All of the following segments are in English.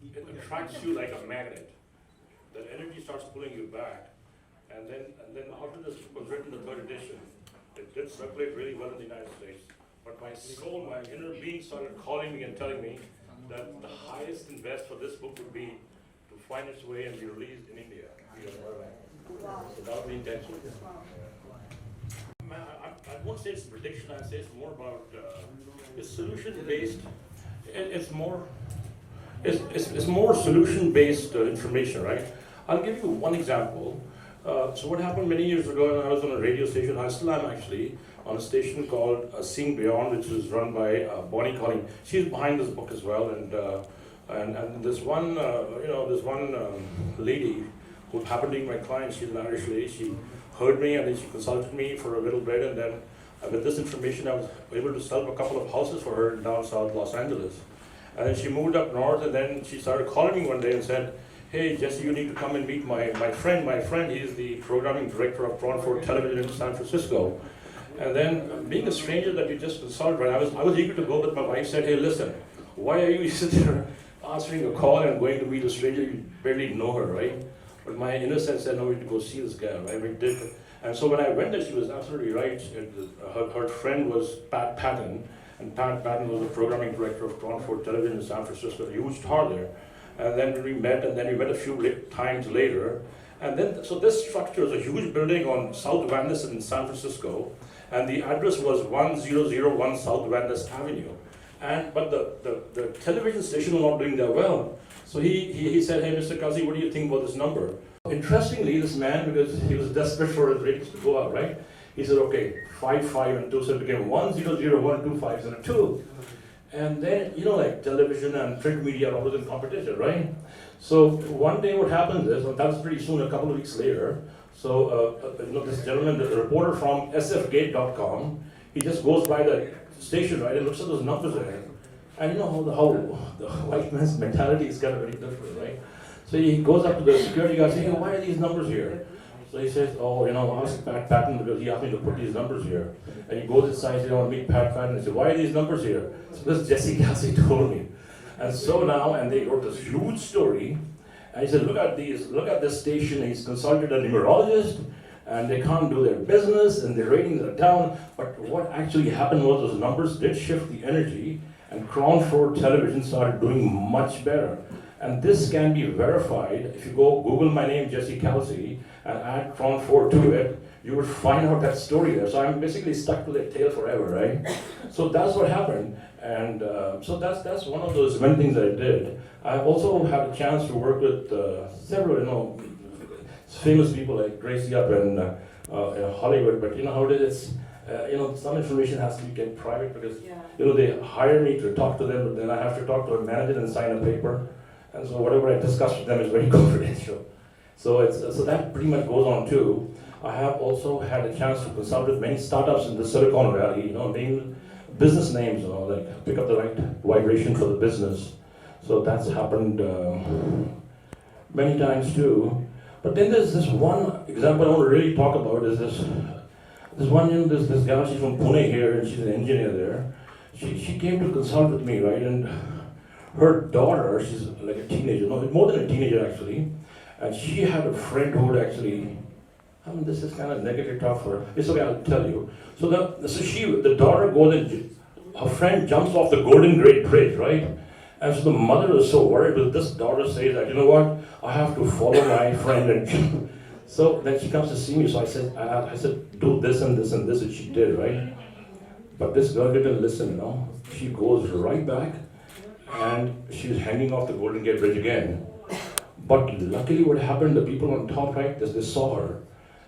it attracts you like a magnet. That energy starts pulling you back. And then after this book was written, the third edition, it did circulate really well in the United States. But my soul, my inner being started calling me and telling me that the highest and best for this book would be to find its way and be released in India. So that was the intention. I won't say it's a prediction, I'd say it's more about it's solution-based. It's more solution-based information, right? I'll give you one example. So what happened many years ago, I was on a radio station, I still am actually, on a station called Seeing Beyond, which is run by Bonnie Connie. She's behind this book as well, and this one, lady who happened to be my client, she's an Irish lady, she heard me and then she consulted me for a little bit, and then with this information I was able to sell a couple of houses for her in down south Los Angeles. And then she moved up north, and then she started calling me one day and said, "Hey Jesse, you need to come and meet my friend. My friend, he's the programming director of Cronford Television in San Francisco." And then being a stranger that you just consulted, right, I was eager to go, but my wife said, "Hey listen, why are you sitting there answering a call and going to meet a stranger? You barely know her, right?" But my innocence said, "No, we need to go see this guy," right? We did. And so when I went there, she was absolutely right. Her friend was Pat Patton, and Pat Patton was the programming director of Cronford Television in San Francisco, a huge star there. And then we met, and then we met a few times later. And then, so this structure is a huge building on South Van Ness in San Francisco, and the address was 1001 South Van Ness Avenue. But the television station was not doing that well. So he said, "Hey, Mr. Kazi, what do you think about this number?" Interestingly, this man, because he was desperate for his ratings to go up, right? He said, "Okay, 5, 5, and 2, so it became 100, 2, 5, and 2. And then, like television and print media are always in competition, right? So one day what happens is, and that was pretty soon, a couple of weeks later, so this gentleman, the reporter from sfgate.com, he just goes by the station, right, and looks at those numbers there. And you know how the white man's mentality is kind of very different, right? So he goes up to the security guy and says, "Hey, why are these numbers here?" So he says, "Oh, ask Pat Patton because he asked me to put these numbers here." And he goes inside and says, "I want to meet Pat Patton." And he says, "Why are these numbers here?" So this Jesse Cassie told me. And so now, and they wrote this huge story. And he said, look at this station. He's consulted a numerologist, and they can't do their business, and their ratings are down. But what actually happened was those numbers did shift the energy, and Cronford Television started doing much better. And this can be verified. If you go Google my name, Jesse Kalsoi, and add Cronford to it, you will find out that story there. So I'm basically stuck to that tale forever, right? So that's what happened. And so that's one of those many things I did. I've also had a chance to work with several, famous people like Gracy up in Hollywood. But you know how it is. Some information has to be kept private because they hire me to talk to them, but then I have to talk to a manager and sign a paper. And so whatever I discuss with them is very confidential. So so that pretty much goes on too. I have also had a chance to consult with many startups in the Silicon Valley, name business names, like pick up the right vibration for the business. So that's happened many times too. But then there's this one example I want to really talk about is this gal, she's from Pune here, and she's an engineer there. She came to consult with me, right? And her daughter, she's like a teenager, more than a teenager actually, and she had a friend who would actually, this is kind of negative talk for her. It's okay, I'll tell you. So the daughter goes and her friend jumps off the Golden Gate Bridge, right? And so the mother is so worried, but this daughter says that, you know what, I have to follow my friend. And so then she comes to see me, so I said, do this and this and this, and she did, right? But this girl didn't listen, She goes right back, and she's hanging off the Golden Gate Bridge again. But luckily what happened, the people on top, right, they saw her.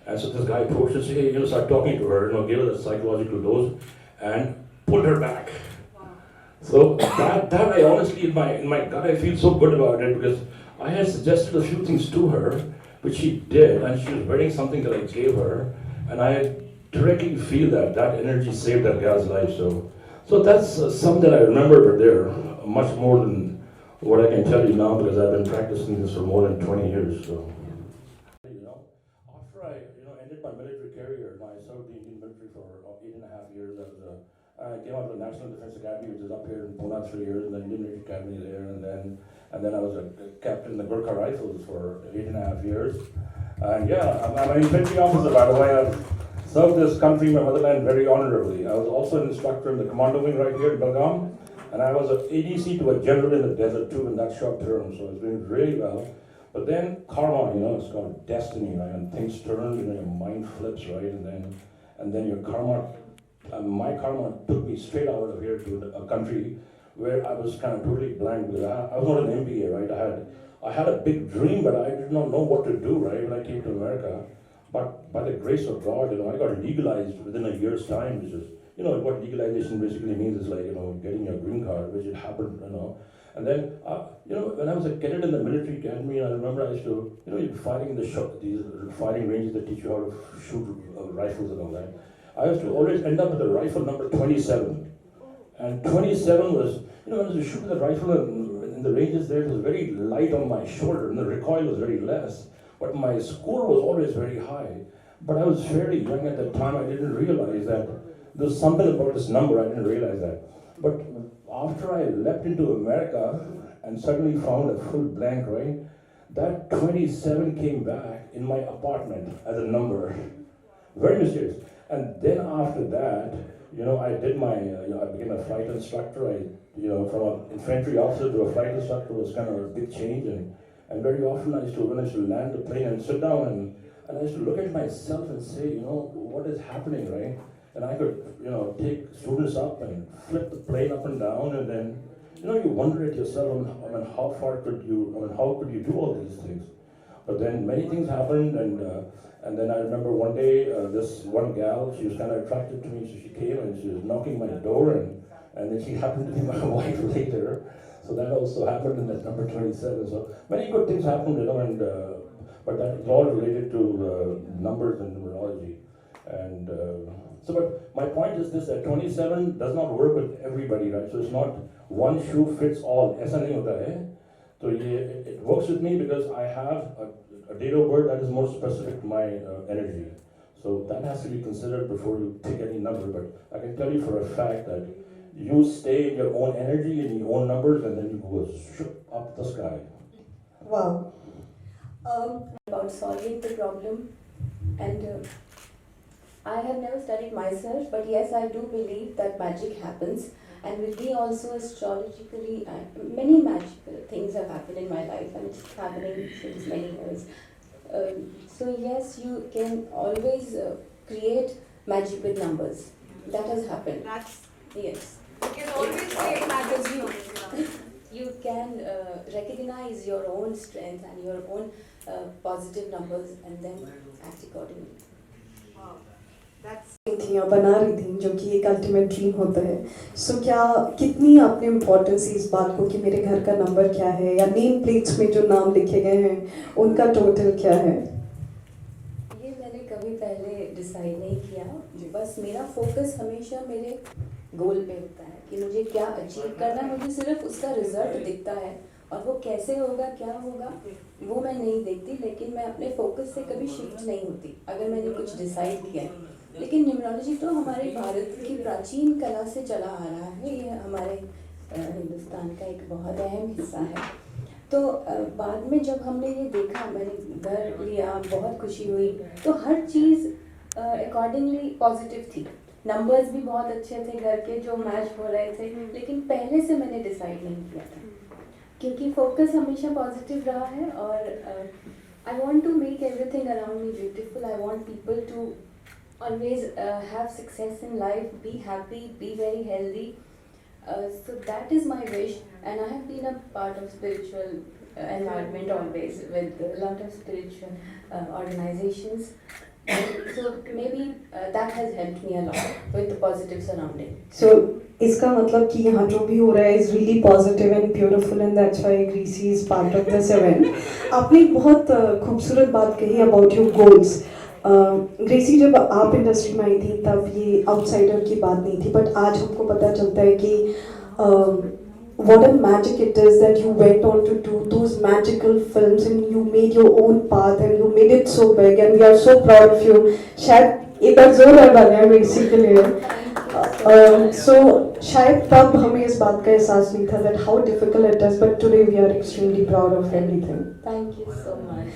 And so this guy approached her and said, hey, start talking to her, give her the psychological dose, and pulled her back. Wow. So that I honestly, in my gut, I feel so good about it because I had suggested a few things to her, which she did, and she was wearing something that I gave her, and I directly feel that energy saved that gal's life. So that's something that I remember there, much more than what I can tell you now because I've been practicing this for more than 20 years. So. After I ended my military career, I served the Indian military for 8.5 years. I came out of the National Defense Academy, which is up here in Pune, 3 years, and then Indian Military Academy there, and then and then I was a captain in the Gurkha Rifles for 8.5 years. And yeah, I'm an infantry officer, by the way. I've served this country, my motherland, very honorably. I was also an instructor in the commando wing right here in Belgaum, and I was an ADC to a general in the desert too in that short term, so I was doing really well. But then karma, it's called destiny, right? And things turn, your mind flips, right? And then your karma, my karma took me straight out of here to a country where I was kind of totally blank because I was not an MBA, right? I had a big dream, but I did not know what to do, right? When I came to America, but by the grace of God, I got legalized within a year's time, which is, what legalization basically means is like, getting your green card, which it happened, And then, when I was a cadet in the military academy, I remember I used to, you're fighting in these fighting ranges that teach you how to shoot rifles and all that. I used to always end up with the rifle number 27. And 27 was, when you shoot the rifle in the ranges there, it was very light on my shoulder and the recoil was very less. But my score was always very high. But I was fairly young at that time, I didn't realize that. There's something about this number, I didn't realize that. But after I leapt into America and suddenly found a full blank, right? That 27 came back in my apartment as a number. Very mysterious. And then after that, I did my, I became a flight instructor. From an infantry officer to a flight instructor was kind of a big change. And very often when I used to land the plane and sit down and I used to look at myself and say, what is happening, right? And I could, take students up and flip the plane up and down, and then, you wonder at yourself, how could you do all these things? But then many things happened, and then I remember one day, this one gal, she was kind of attracted to me, so she came and she was knocking my door, and then she happened to be my wife later. So that also happened in that number 27. So many good things happened, but that is all related to numbers and numerology. And but my point is this, that 27 does not work with everybody, right? So it's not one shoe fits all. ऐसा नहीं होता है. So it works with me because I have a date of birth that is more specific to my energy. So that has to be considered before you take any number. But I can tell you for a fact that you stay in your own energy and your own numbers, and then you go up the sky. Wow. About solving the problem, and I have never studied myself, but yes, I do believe that magic happens. And with me also astrologically, many magical things have happened in my life, and it's happening since many years. So yes, you can always create magic with numbers. That has happened. Yes. You can always create magic. You can recognize your own strength and your own positive numbers, and then act accordingly. Wow. That's थी या बना रही थी, जो कि एक ultimate dream होता है. सो क्या कितनी आपने इम्पोर्टेंस इस बात को कि मेरे घर का नंबर क्या है, या नेम प्लेट्स में जो नाम लिखे गए हैं उनका टोटल क्या है? ये मैंने कभी पहले डिसाइड नहीं किया. बस मेरा फोकस हमेशा मेरे गोल पे होता है कि मुझे क्या अचीव करना है. मुझे सिर्फ उसका रिजल्ट दिखता है, और वो कैसे होगा, क्या होगा, वो मैं नहीं देखती. लेकिन मैं अपने फोकस से कभी शिफ्ट नहीं होती अगर मैंने कुछ डिसाइड किया है. लेकिन न्यूमरोलॉजी तो हमारे भारत की प्राचीन कला से चला आ रहा है. ये हमारे हिंदुस्तान का एक बहुत अहम हिस्सा है. तो बाद में जब हमने ये देखा, मैंने घर लिया, बहुत खुशी हुई. तो हर चीज़ अकॉर्डिंगली पॉजिटिव थी. नंबर्स भी बहुत अच्छे थे घर के, जो मैच हो रहे थे. लेकिन पहले से मैंने डिसाइड नहीं किया था, क्योंकि फोकस हमेशा पॉजिटिव रहा है. और I want to make everything around me beautiful. I want people to always have success in life, be happy, be very healthy. So that is my wish, and I have been a part of spiritual environment always, with a lot of spiritual organizations. So maybe that has helped me a lot with the positive surrounding. So इसका मतलब कि यहाँ जो भी हो रहा है is really positive and beautiful, and that's why Gracy is part of this event. आपने बहुत खूबसूरत बात कही about your goals. ग्रेसी, जब आप इंडस्ट्री में आई थी तब ये आउटसाइडर की बात नहीं थी, बट आज हमको पता चलता है कि what a magic it is that you went on to do those magical films and you made your own path and you made it so big, and we are so proud of you. शायद एक बार जोर बना ग्रेसी के लिए. So शायद तब हमें इस बात का एहसास नहीं था that how difficult it is, but today we are extremely proud of everything. Thank you so much.